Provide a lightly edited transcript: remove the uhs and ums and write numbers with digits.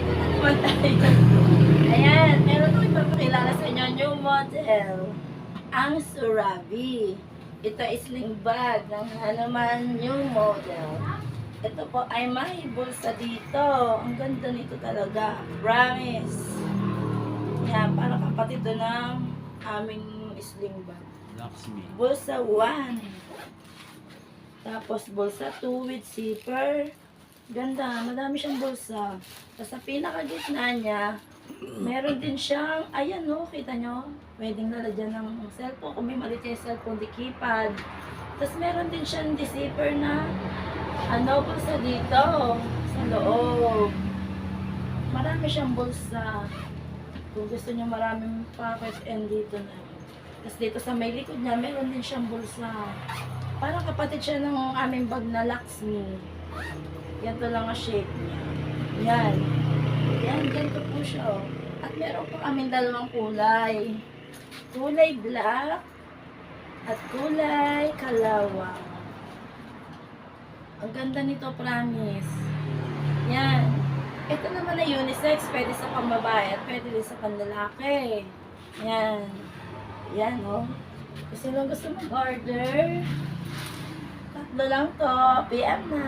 dito na naman tayo. Ayan, meron ko ipapakilala sa inyo new model. Ang Surabi. Ito is sling bag ng naman new model. Ito po ay may bulsa dito. Ang ganda nito talaga. Promise. Yan, para kapatid to ng aming sling bag. Lakshmi. Bulsa 1. Tapos bulsa 2 with zipper. Ganda, madami siyang bulsa. Tapos sa pinakagitna niya, meron din siyang, ayan o, kita nyo? Pwedeng lalagyan ng cellphone. Kung may maliit yung cellphone, di keypad. Tapos meron din siyang zipper na, bulsa dito, sa loob. Marami siyang bulsa. Kung gusto nyo maraming pocket and dito na. Tapos dito sa may likod niya, meron din siyang bulsa. Parang kapatid siya ng aming bag na Lakshmi. Yan to lang ang shape niya. Yan. Yan, ganito po siya. Oh. At meron pa kaming dalawang kulay. Kulay black at kulay kalawang. Ang ganda nito, promise. Yan. Ito naman na unisex. Pwede sa pambabae at pwede din sa panlalaki. Yan. Yan, oh. Kasi lang gusto mag-order. Tatlo lang to. PM na.